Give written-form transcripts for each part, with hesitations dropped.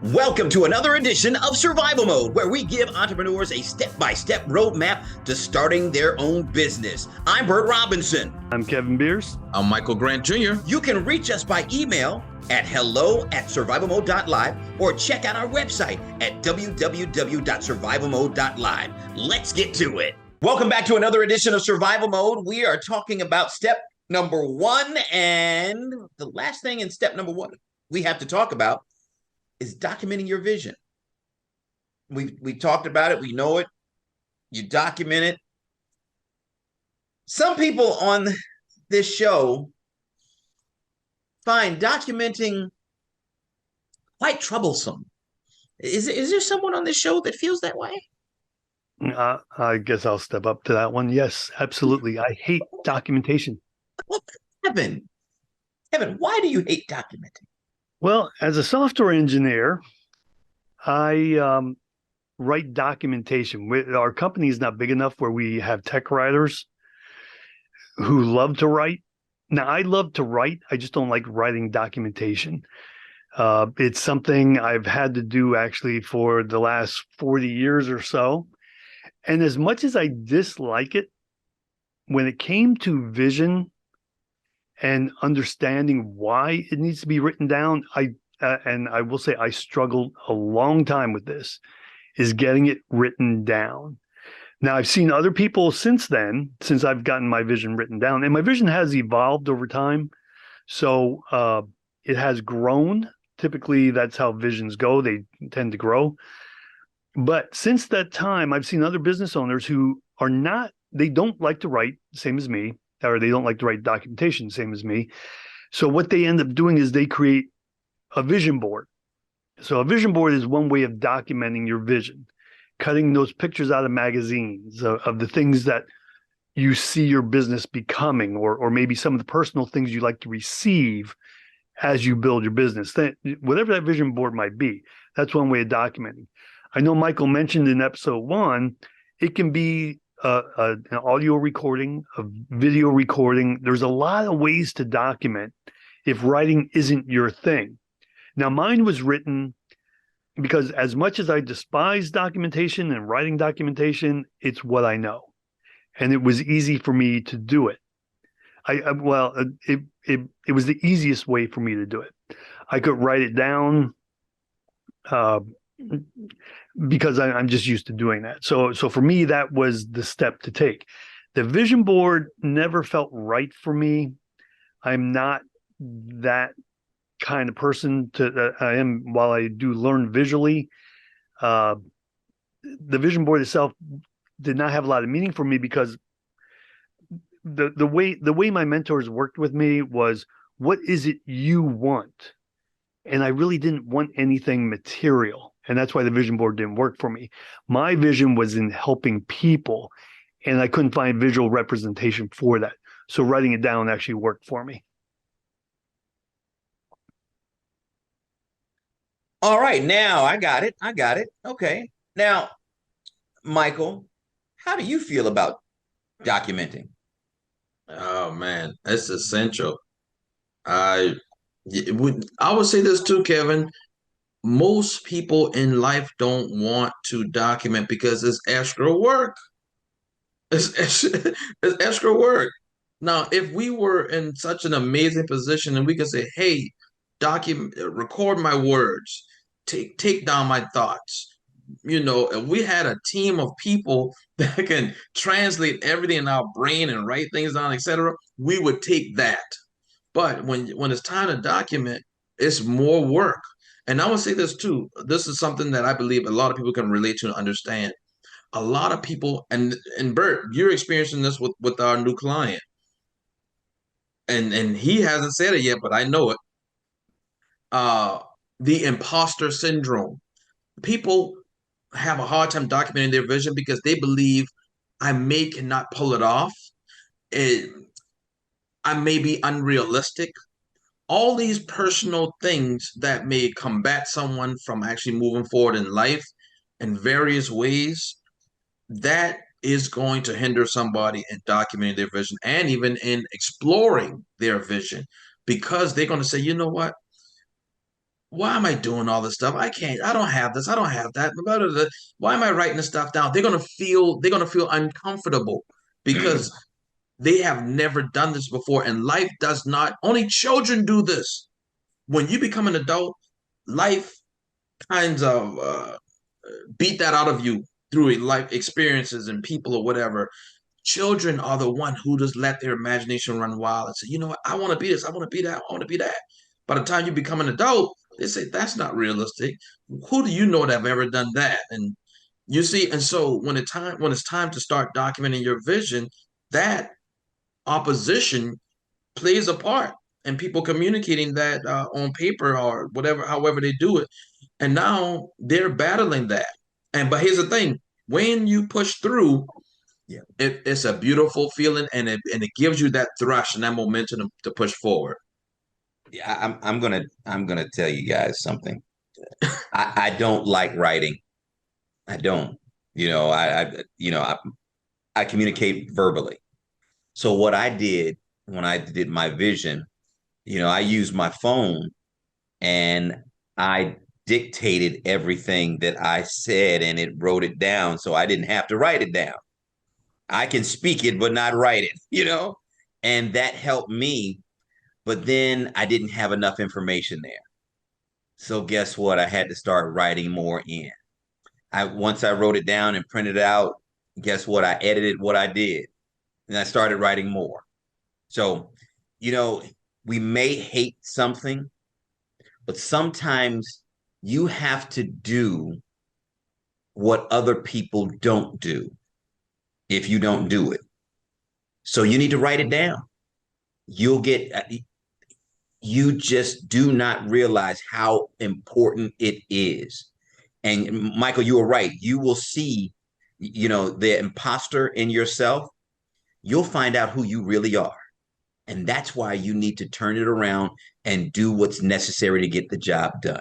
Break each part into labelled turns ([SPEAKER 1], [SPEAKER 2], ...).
[SPEAKER 1] Welcome to another edition of Survival Mode, where we give entrepreneurs a step-by-step roadmap to starting their own business. I'm Bert Robinson.
[SPEAKER 2] I'm Kevin Beers.
[SPEAKER 3] I'm Michael Grant Jr.
[SPEAKER 1] You can reach us by email at hello@survivalmode.live or check out our website at www.survivalmode.live. Let's get to it. Welcome back to another edition of Survival Mode. We are talking about step number one, and the last thing in step number one we have to talk about is documenting your vision. We talked about it. We know it. You document it. Some people on this show find documenting quite troublesome. Is there someone on this show that feels that way?
[SPEAKER 2] I guess I'll step up to that one. Yes, absolutely. I hate documentation.
[SPEAKER 1] Well, Kevin, why do you hate documenting?
[SPEAKER 2] Well, as a software engineer, I write documentation. Our company is not big enough where we have tech writers who love to write. Now, I love to write. I just don't like writing documentation. It's something I've had to do actually for the last 40 years or so. And as much as I dislike it, when it came to vision and understanding why it needs to be written down, and I will say I struggled a long time with this, is getting it written down. Now, I've seen other people since then, since I've gotten my vision written down, and my vision has evolved over time. So it has grown. Typically, that's how visions go. They tend to grow. But since that time, I've seen other business owners who they don't like to write, same as me, or they don't like to write documentation, same as me. So what they end up doing is they create a vision board. So a vision board is one way of documenting your vision, cutting those pictures out of magazines of the things that you see your business becoming, or maybe some of the personal things you like to receive as you build your business. Whatever that vision board might be, that's one way of documenting. I know Michael mentioned in episode 1, it can be an audio recording, a video recording. There's a lot of ways to document if writing isn't your thing. Now, mine was written because as much as I despise documentation and writing documentation, it's what I know. And it was easy for me to do it. It was the easiest way for me to do it. I could write it down because I'm just used to doing that. So for me, that was the step to take. The vision board never felt right for me. I'm not that kind of person I am, while I do learn visually. The vision board itself did not have a lot of meaning for me because the way my mentors worked with me was, what is it you want? And I really didn't want anything material. And that's why the vision board didn't work for me. My vision was in helping people, and I couldn't find visual representation for that. So writing it down actually worked for me.
[SPEAKER 1] All right, now I got it. Okay. Now, Michael, how do you feel about documenting?
[SPEAKER 3] Oh man, that's essential. I would say this too, Kevin. Most people in life don't want to document because it's extra work. It's extra work. Now, if we were in such an amazing position and we could say, "Hey, record my words, take down my thoughts," if we had a team of people that can translate everything in our brain and write things down, etc., we would take that. But when it's time to document, it's more work. And I would say this too. This is something that I believe a lot of people can relate to and understand. A lot of people, and Bert, you're experiencing this with our new client, and he hasn't said it yet, but I know it. Uh, the imposter syndrome. People have a hard time documenting their vision because they believe cannot pull it off. It, I may be unrealistic. All these personal things that may combat someone from actually moving forward in life in various ways, that is going to hinder somebody in documenting their vision and even in exploring their vision, because they're going to say, you know what? why am I doing all this stuff? I don't have this, I don't have that. Blah, blah, blah. Why am I writing this stuff down? They're gonna feel uncomfortable because they have never done this before, and life does not. Only children do this. When you become an adult, life kinds of beat that out of you through life experiences and people or whatever. Children are the one who just let their imagination run wild and say, you know what, I want to be this, I want to be that, I want to be that. By the time you become an adult, they say that's not realistic. Who do you know that have ever done that? And you see, and so when it's time to start documenting your vision, that opposition plays a part and people communicating that on paper or whatever, however they do it. And now they're battling that. And but here's the thing: when you push through,
[SPEAKER 1] Yeah.
[SPEAKER 3] it's a beautiful feeling, and it gives you that thrush and that momentum to push forward.
[SPEAKER 1] Yeah, I'm gonna tell you guys something. I don't like writing. I don't. I communicate verbally. So what I did when I did my vision, I used my phone and I dictated everything that I said and it wrote it down so I didn't have to write it down. I can speak it but not write it. And that helped me, but then I didn't have enough information there. So guess what? I had to start writing more in. I Once I wrote it down and printed it out, guess what? I edited what I did and I started writing more. So, you know, we may hate something, but sometimes you have to do what other people don't do if you don't do it. So you need to write it down. You'll get, you just do not realize how important it is. And Michael, you were right. You will see, the imposter in yourself. You'll find out who you really are. And that's why you need to turn it around and do what's necessary to get the job done.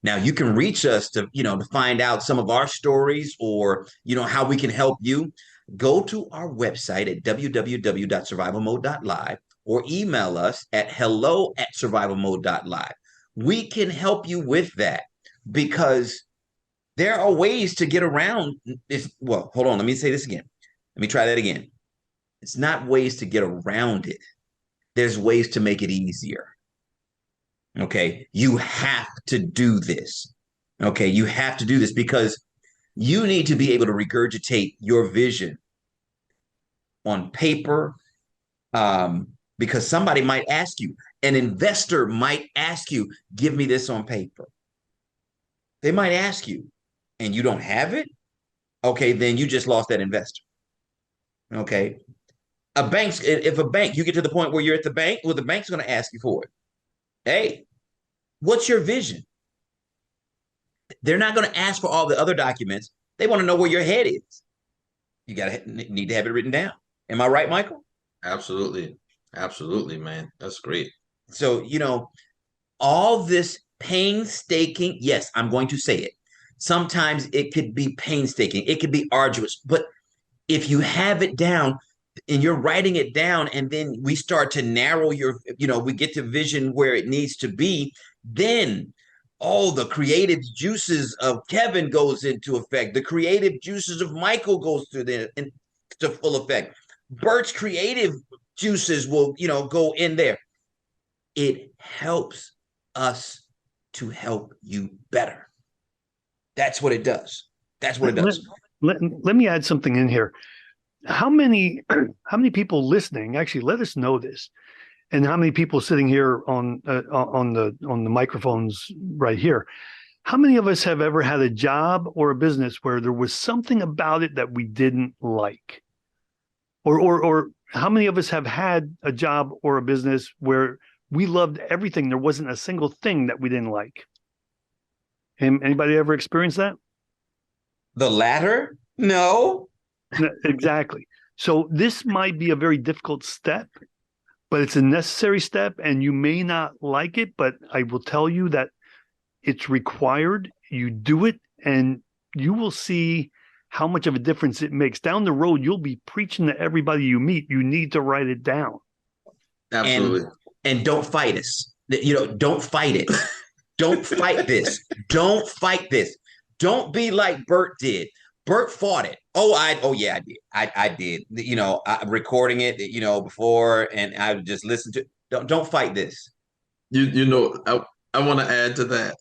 [SPEAKER 1] Now you can reach us to find out some of our stories or, how we can help you. Go to our website at www.survivalmode.live or email us at hello@survivalmode.live. We can help you with that because there are ways to get around this. Well, hold on. Let me say this again. Let me try that again. It's not ways to get around it. There's ways to make it easier. Okay. You have to do this. Okay. You have to do this because you need to be able to regurgitate your vision on paper, because somebody might ask you, an investor might ask you, give me this on paper. They might ask you and you don't have it. Okay. Then you just lost that investor. Okay. If a bank, you get to the point where you're at the bank, well, the bank's going to ask you for it. Hey, what's your vision? They're not going to ask for all the other documents. They want to know where your head is. You need to have it written down. Am I right, Michael?
[SPEAKER 3] Absolutely. Absolutely, man. That's great.
[SPEAKER 1] So, all this painstaking, yes, I'm going to say it. Sometimes it could be painstaking, it could be arduous, but if you have it down and you're writing it down, and then we start to narrow we get to vision where it needs to be, then all the creative juices of Kevin goes into effect. The creative juices of Michael goes into full effect. Bert's creative juices will, go in there. It helps us to help you better. That's what it does. That's what it does.
[SPEAKER 2] Let me add something in here. How many people listening actually let us know this, and how many people sitting here on the microphones right here? How many of us have ever had a job or a business where there was something about it that we didn't like, or how many of us have had a job or a business where we loved everything? There wasn't a single thing that we didn't like. Anybody ever experienced that?
[SPEAKER 1] The latter? No.
[SPEAKER 2] Exactly. So this might be a very difficult step, but it's a necessary step, and you may not like it, but I will tell you that it's required. You do it, and you will see how much of a difference it makes. Down the road, you'll be preaching to everybody you meet. You need to write it down.
[SPEAKER 3] Absolutely.
[SPEAKER 1] And don't fight us. Don't fight it. Don't fight this. Don't fight this. Don't be like Bert did. Bert fought it. Oh yeah, I did. I did. You know, recording it, you know, before, and I would just listen to. Don't fight this.
[SPEAKER 3] You know, I want to add to that.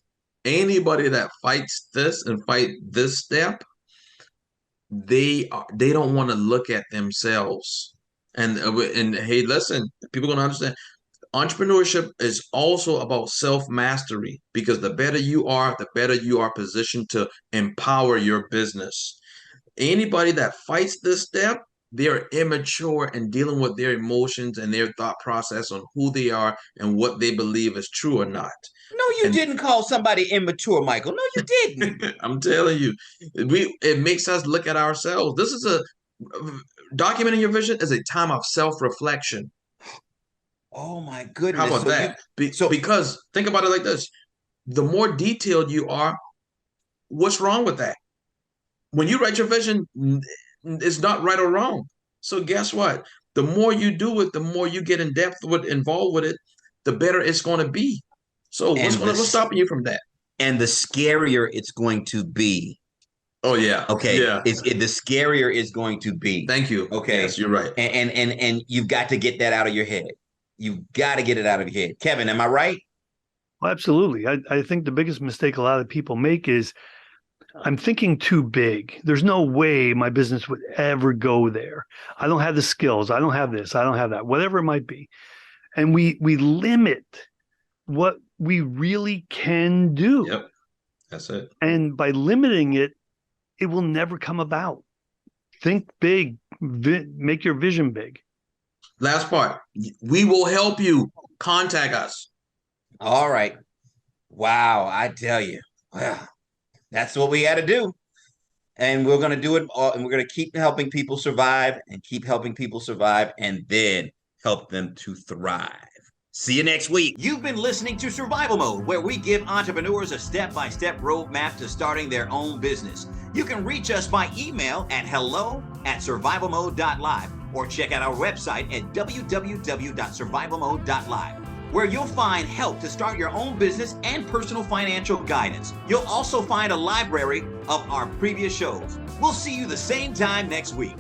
[SPEAKER 3] Anybody that fights this and fight this step, they don't want to look at themselves. And hey, listen, people gonna understand. Entrepreneurship is also about self-mastery because the better you are positioned to empower your business. Anybody that fights this step, they're immature in dealing with their emotions and their thought process on who they are and what they believe is true or not.
[SPEAKER 1] No, you didn't call somebody immature, Michael. No, you didn't.
[SPEAKER 3] I'm telling you, it makes us look at ourselves. This is documenting your vision is a time of self-reflection.
[SPEAKER 1] Oh my goodness.
[SPEAKER 3] How about that? Because think about it like this. The more detailed you are, what's wrong with that? When you write your vision, it's not right or wrong. So guess what? The more you do it, the more you get involved with it, the better it's going to be. So what's stopping you from that?
[SPEAKER 1] And the scarier it's going to be.
[SPEAKER 3] Oh yeah.
[SPEAKER 1] Okay.
[SPEAKER 3] Yeah.
[SPEAKER 1] The scarier it's going to be.
[SPEAKER 3] Thank you.
[SPEAKER 1] Okay.
[SPEAKER 3] Yes, you're right.
[SPEAKER 1] And you've got to get that out of your head. You've got to get it out of your head. Kevin, am I right?
[SPEAKER 2] Well, absolutely. I think the biggest mistake a lot of people make is I'm thinking too big. There's no way my business would ever go there. I don't have the skills. I don't have this. I don't have that, whatever it might be. And we limit what we really can do.
[SPEAKER 3] Yep. That's it.
[SPEAKER 2] And by limiting it, it will never come about. Think big, make your vision big.
[SPEAKER 3] Last part. We will help you. Contact us.
[SPEAKER 1] All right. Wow. I tell you. Well, that's what we got to do. And we're going to do it. And we're going to keep helping people survive and keep helping people survive and then help them to thrive. See you next week. You've been listening to Survival Mode, where we give entrepreneurs a step-by-step roadmap to starting their own business. You can reach us by email at hello@survivalmode.live or check out our website at www.survivalmode.live, where you'll find help to start your own business and personal financial guidance. You'll also find a library of our previous shows. We'll see you the same time next week.